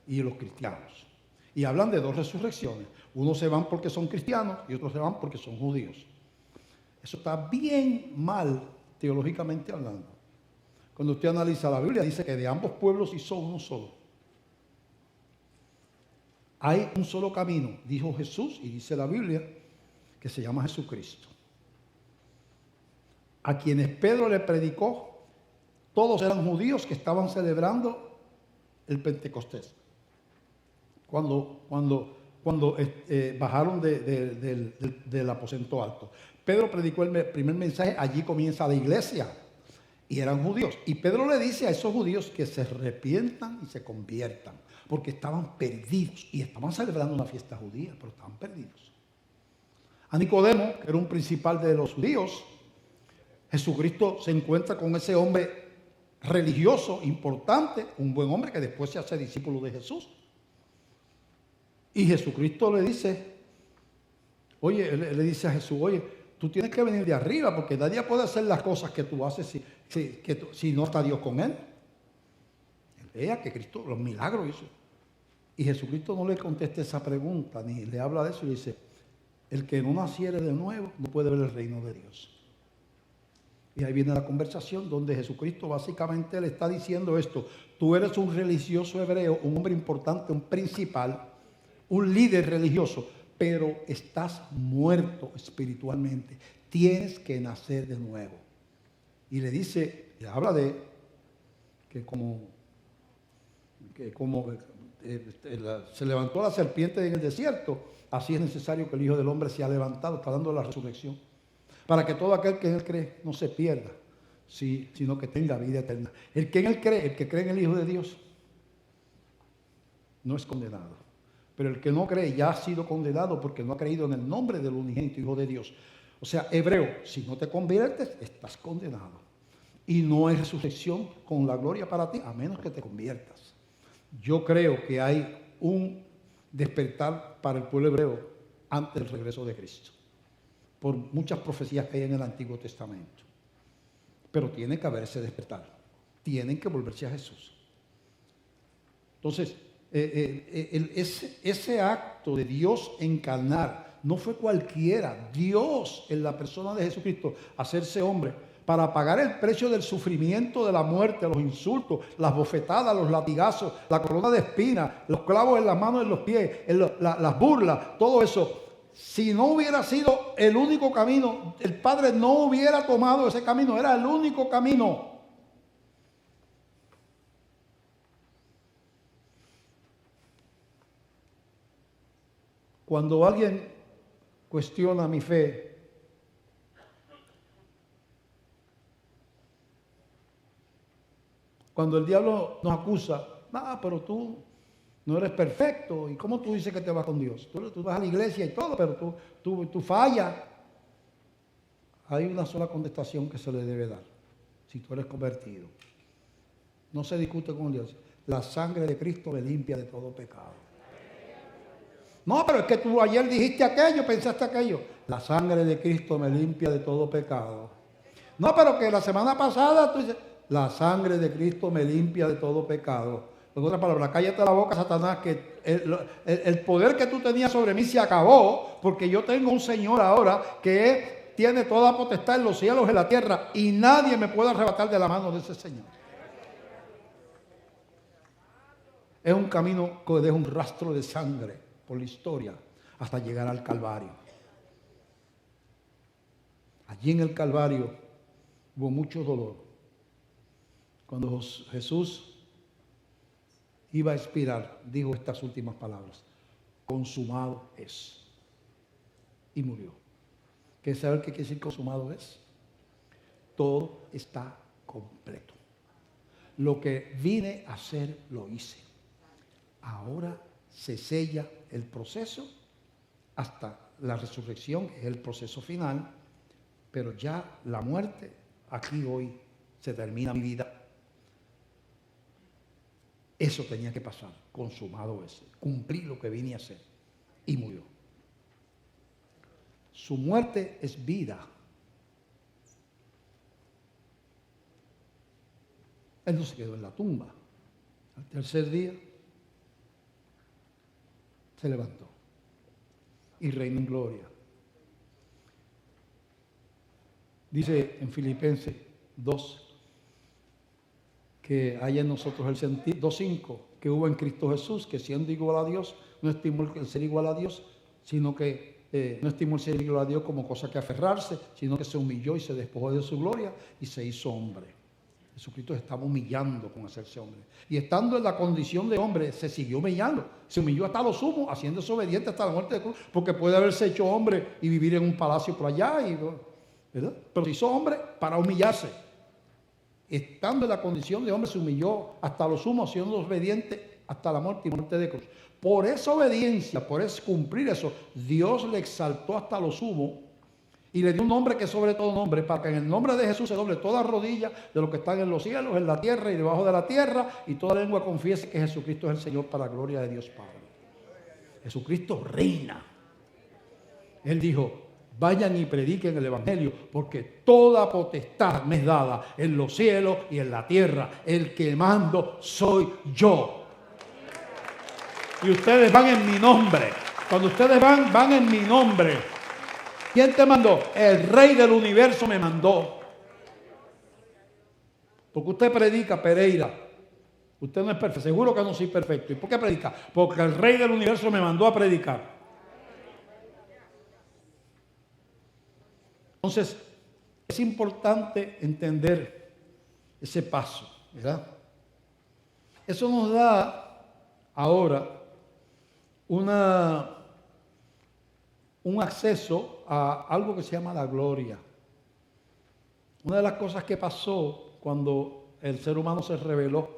y los cristianos, y hablan de dos resurrecciones. Unos se van porque son cristianos y otros se van porque son judíos. Eso está bien mal teológicamente hablando. Cuando usted analiza la Biblia, dice que de ambos pueblos hizo uno solo. Hay un solo camino, dijo Jesús, y dice la Biblia, que se llama Jesucristo. A quienes Pedro le predicó, todos eran judíos que estaban celebrando el Pentecostés. cuando bajaron del aposento alto. Pedro predicó el primer mensaje, allí comienza la iglesia. Y eran judíos. Y Pedro le dice a esos judíos que se arrepientan y se conviertan. Porque estaban perdidos. Y estaban celebrando una fiesta judía, pero estaban perdidos. A Nicodemo, que era un principal de los judíos, Jesucristo se encuentra con ese hombre religioso, importante, un buen hombre que después se hace discípulo de Jesús. Y Jesucristo le dice, le dice a Jesús, oye, tú tienes que venir de arriba porque nadie puede hacer las cosas que tú haces si no está Dios con él. Vea que Cristo los milagros hizo. Y Jesucristo no le contesta esa pregunta, ni le habla de eso, y dice, el que no naciere de nuevo no puede ver el reino de Dios. Y ahí viene la conversación donde Jesucristo básicamente le está diciendo esto. Tú eres un religioso hebreo, un hombre importante, un principal, un líder religioso, pero estás muerto espiritualmente. Tienes que nacer de nuevo. Y le dice, le habla de que se levantó la serpiente en el desierto, así es necesario que el Hijo del Hombre sea levantado, está dando la resurrección, para que todo aquel que en él cree no se pierda, sino que tenga vida eterna. El que en él cree, el que cree en el Hijo de Dios, no es condenado. Pero el que no cree ya ha sido condenado porque no ha creído en el nombre del unigénito Hijo de Dios. O sea, hebreo, si no te conviertes, estás condenado. Y no hay resurrección con la gloria para ti, a menos que te conviertas. Yo creo que hay un despertar para el pueblo hebreo antes del regreso de Cristo, por muchas profecías que hay en el Antiguo Testamento. Pero tiene que haber ese despertar. Tienen que volverse a Jesús. Entonces, ese acto de Dios encarnar no fue cualquiera. Dios, en la persona de Jesucristo, hacerse hombre para pagar el precio del sufrimiento, de la muerte, los insultos, las bofetadas, los latigazos, la corona de espinas, los clavos en las manos y en los pies, las burlas, todo eso. Si no hubiera sido el único camino, el Padre no hubiera tomado ese camino, era el único camino. Cuando alguien cuestiona mi fe, cuando el diablo nos acusa, pero tú no eres perfecto, ¿y cómo tú dices que te vas con Dios? Tú vas a la iglesia y todo, pero tú fallas. Hay una sola contestación que se le debe dar, si tú eres convertido. No se discute con Dios. La sangre de Cristo me limpia de todo pecado. No, pero es que tú ayer dijiste aquello, pensaste aquello. La sangre de Cristo me limpia de todo pecado. No, pero que la semana pasada tú dices, la sangre de Cristo me limpia de todo pecado. En otras palabras, cállate la boca, Satanás, que el poder que tú tenías sobre mí se acabó, porque yo tengo un Señor ahora que tiene toda potestad en los cielos y en la tierra, y nadie me puede arrebatar de la mano de ese Señor. Es un camino que deja un rastro de sangre por la historia hasta llegar al Calvario. Allí en el Calvario hubo mucho dolor. Cuando Jesús iba a expirar, dijo estas últimas palabras: consumado es. Y murió. ¿Quieres saber qué quiere decir consumado es? Todo está completo. Lo que vine a hacer, lo hice. Ahora se sella el proceso hasta la resurrección, que es el proceso final, pero ya la muerte, aquí hoy se termina mi vida. Eso tenía que pasar, consumado es. Cumplí lo que vine a hacer y murió. Su muerte es vida. Él no se quedó en la tumba. Al tercer día se levantó y reinó en gloria. Dice en Filipenses 2 que hay en nosotros el sentir, 2:5, que hubo en Cristo Jesús, que siendo igual a Dios, no estimó el ser igual a Dios, sino que no estimó el ser igual a Dios como cosa que aferrarse, sino que se humilló y se despojó de su gloria y se hizo hombre. Jesucristo se estaba humillando con hacerse hombre. Y estando en la condición de hombre, se siguió humillando. Se humilló hasta lo sumo, haciéndose obediente hasta la muerte de cruz. Porque puede haberse hecho hombre y vivir en un palacio por allá, ¿verdad? Pero se hizo hombre para humillarse. Estando en la condición de hombre, se humilló hasta lo sumo, siendo obediente hasta la muerte y muerte de cruz. Por esa obediencia, por cumplir eso, Dios le exaltó hasta lo sumo y le dio un nombre que es sobre todo nombre, para que en el nombre de Jesús se doble toda rodilla de los que están en los cielos, en la tierra y debajo de la tierra, y toda lengua confiese que Jesucristo es el Señor, para la gloria de Dios Padre. Jesucristo reina. Él dijo: vayan y prediquen el evangelio, porque toda potestad me es dada en los cielos y en la tierra. El que mando soy yo. Y ustedes van en mi nombre. Cuando ustedes van en mi nombre. ¿Quién te mandó? El Rey del universo me mandó. Porque usted predica, Pereira. Usted no es perfecto. Seguro que no soy perfecto. ¿Y por qué predica? Porque el Rey del universo me mandó a predicar. Entonces, es importante entender ese paso, ¿verdad? Eso nos da ahora un acceso a algo que se llama la gloria. Una de las cosas que pasó cuando el ser humano se rebeló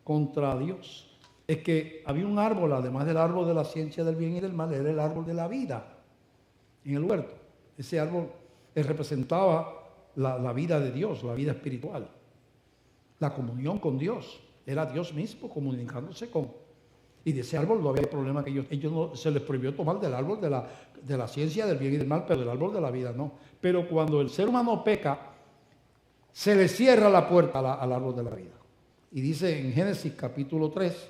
contra Dios es que había un árbol, además del árbol de la ciencia del bien y del mal, era el árbol de la vida en el huerto. Ese árbol representaba la vida de Dios, la vida espiritual, la comunión con Dios. Era Dios mismo comunicándose con. Y de ese árbol no había problema, que ellos no, se les prohibió tomar del árbol de la ciencia del bien y del mal, pero del árbol de la vida no. Pero cuando el ser humano peca, se le cierra la puerta al árbol de la vida. Y dice en Génesis capítulo 3,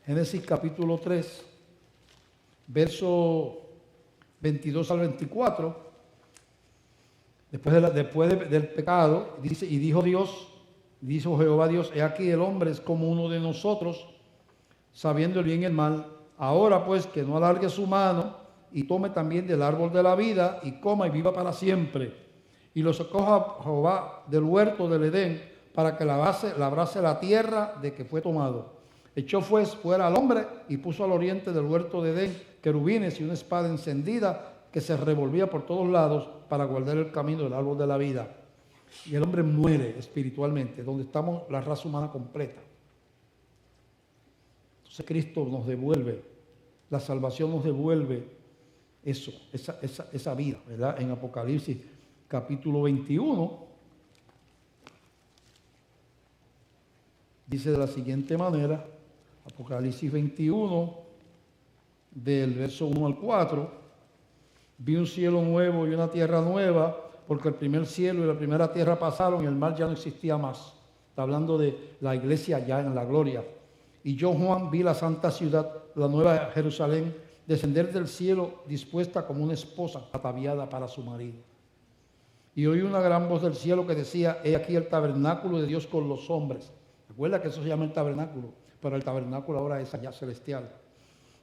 Génesis capítulo 3, verso 22 al 24, después del pecado, dice: y dijo Jehová Dios: he aquí el hombre es como uno de nosotros, sabiendo el bien y el mal. Ahora pues que no alargue su mano y tome también del árbol de la vida y coma y viva para siempre. Y lo sacó Jehová del huerto del Edén para que labrase la tierra de que fue tomado. Echó pues fuera al hombre y puso al oriente del huerto de Edén querubines y una espada encendida que se revolvía por todos lados para guardar el camino del árbol de la vida. Y el hombre muere espiritualmente, donde estamos la raza humana completa. Entonces Cristo nos devuelve, la salvación nos devuelve eso, esa vida, ¿verdad? En Apocalipsis capítulo 21 dice de la siguiente manera, Apocalipsis 21, del verso 1 al 4, vi un cielo nuevo y una tierra nueva, porque el primer cielo y la primera tierra pasaron y el mar ya no existía más. Está hablando de la iglesia ya en la gloria. Y yo, Juan, vi la santa ciudad, la nueva Jerusalén, descender del cielo dispuesta como una esposa ataviada para su marido. Y oí una gran voz del cielo que decía: he aquí el tabernáculo de Dios con los hombres. Recuerda que eso se llama el tabernáculo, pero el tabernáculo ahora es allá celestial.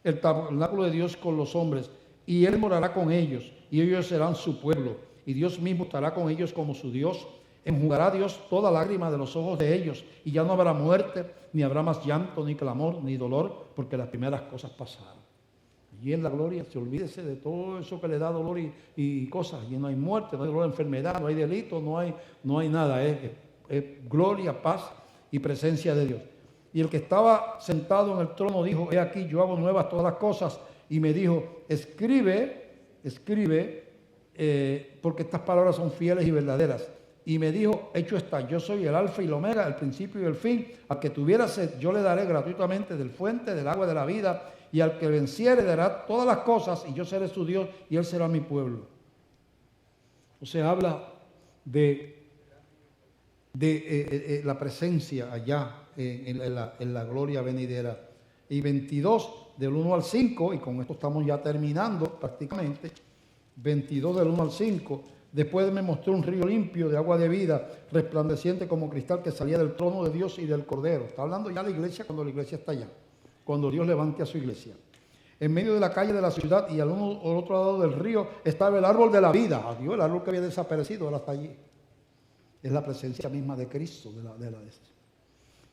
El tabernáculo de Dios con los hombres, y Él morará con ellos, y ellos serán su pueblo, y Dios mismo estará con ellos como su Dios. Enjugará Dios toda lágrima de los ojos de ellos, y ya no habrá muerte, ni habrá más llanto, ni clamor, ni dolor, porque las primeras cosas pasaron. Y en la gloria, se olvídese de todo eso que le da dolor y cosas. Y no hay muerte, no hay dolor, enfermedad, no hay delito, no hay nada. Es gloria, paz y presencia de Dios. Y el que estaba sentado en el trono dijo: he aquí, yo hago nuevas todas las cosas. Y me dijo: escribe, porque estas palabras son fieles y verdaderas. Y me dijo: hecho está, yo soy el alfa y el omega, el principio y el fin. Al que tuviera sed, yo le daré gratuitamente del fuente del agua de la vida. Y al que venciere dará todas las cosas, y yo seré su Dios, y él será mi pueblo. O sea, habla de la presencia allá en la gloria venidera. Y 22 del 1 al 5, y con esto estamos ya terminando prácticamente, 22 del 1 al 5, después me mostró un río limpio de agua de vida, resplandeciente como cristal, que salía del trono de Dios y del Cordero. Está hablando ya la iglesia cuando la iglesia está allá, cuando Dios levante a su iglesia. En medio de la calle de la ciudad y al otro lado del río estaba el árbol de la vida. Adiós, el árbol que había desaparecido, ahora está allí. Es la presencia misma de Cristo,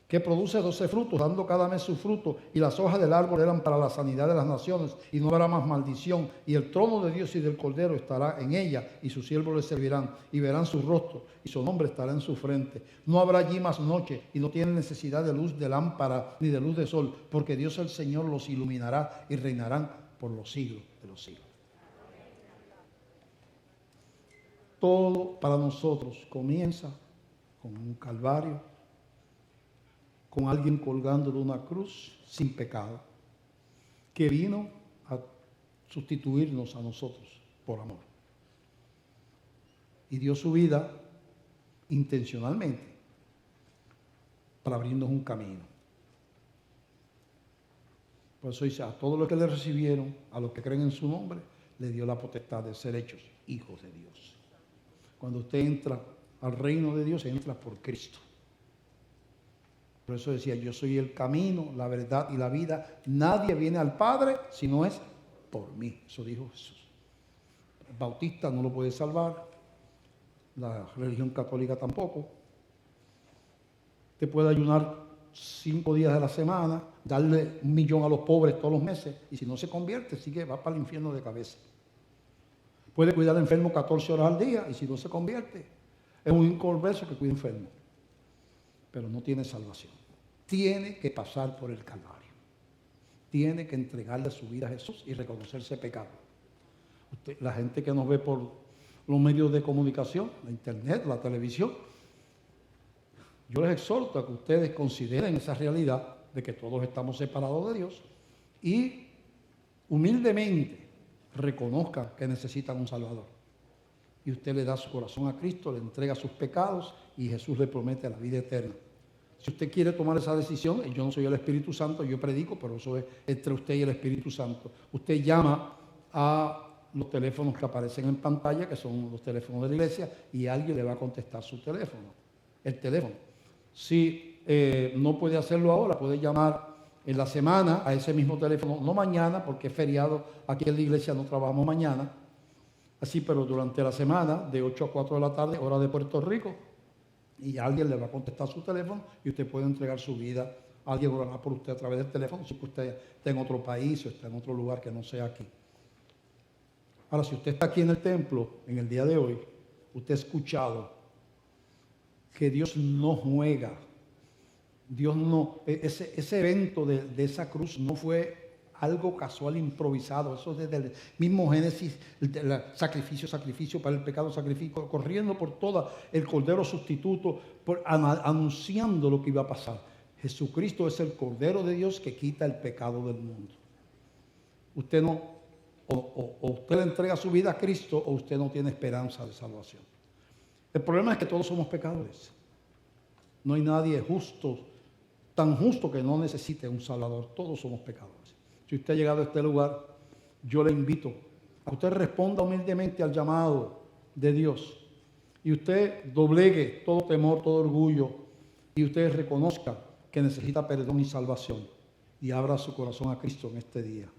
que produce 12 frutos, dando cada mes su fruto, y las hojas del árbol eran para la sanidad de las naciones, y no habrá más maldición, y el trono de Dios y del Cordero estará en ella, y sus siervos le servirán, y verán su rostro, y su nombre estará en su frente. No habrá allí más noche, y no tienen necesidad de luz de lámpara, ni de luz de sol, porque Dios el Señor los iluminará, y reinarán por los siglos de los siglos. Todo para nosotros comienza con un calvario, con alguien colgando de una cruz sin pecado, que vino a sustituirnos a nosotros por amor. Y dio su vida intencionalmente para abrirnos un camino. Por eso dice, a todos los que le recibieron, a los que creen en su nombre, le dio la potestad de ser hechos hijos de Dios. Cuando usted entra al reino de Dios, entra por Cristo. Por eso decía, yo soy el camino, la verdad y la vida. Nadie viene al Padre si no es por mí. Eso dijo Jesús. El bautista no lo puede salvar. La religión católica tampoco. Usted puede ayunar 5 días de la semana, darle 1 millón a los pobres todos los meses, y si no se convierte, sigue, va para el infierno de cabeza. Puede cuidar al enfermo 14 horas al día, y si no se convierte, es un inconverso que cuida enfermo. Pero no tiene salvación. Tiene que pasar por el Calvario. Tiene que entregarle su vida a Jesús y reconocerse pecado. La gente que nos ve por los medios de comunicación, la internet, la televisión, yo les exhorto a que ustedes consideren esa realidad de que todos estamos separados de Dios y humildemente reconozcan que necesitan un Salvador. Y usted le da su corazón a Cristo, le entrega sus pecados y Jesús le promete la vida eterna. Si usted quiere tomar esa decisión, yo no soy el Espíritu Santo, yo predico, pero eso es entre usted y el Espíritu Santo. Usted llama a los teléfonos que aparecen en pantalla, que son los teléfonos de la iglesia, y alguien le va a contestar su teléfono, el teléfono. Si no puede hacerlo ahora, puede llamar en la semana a ese mismo teléfono, no mañana, porque es feriado, aquí en la iglesia no trabajamos mañana, así, pero durante la semana, de 8 a 4 de la tarde, hora de Puerto Rico, y alguien le va a contestar su teléfono y usted puede entregar su vida. Alguien orará por usted a través del teléfono, si usted está en otro país o está en otro lugar que no sea aquí. Ahora, si usted está aquí en el templo, en el día de hoy, usted ha escuchado que Dios no juega. Dios no, ese evento de esa cruz no fue algo casual, improvisado. Eso desde el mismo Génesis, sacrificio para el pecado, sacrificio, corriendo por toda el Cordero sustituto, anunciando lo que iba a pasar. Jesucristo es el Cordero de Dios que quita el pecado del mundo. Usted no, o usted le entrega su vida a Cristo, o usted no tiene esperanza de salvación. El problema es que todos somos pecadores. No hay nadie justo, tan justo que no necesite un Salvador. Todos somos pecadores. Si usted ha llegado a este lugar, yo le invito a que usted responda humildemente al llamado de Dios. Y usted doblegue todo temor, todo orgullo. Y usted reconozca que necesita perdón y salvación. Y abra su corazón a Cristo en este día.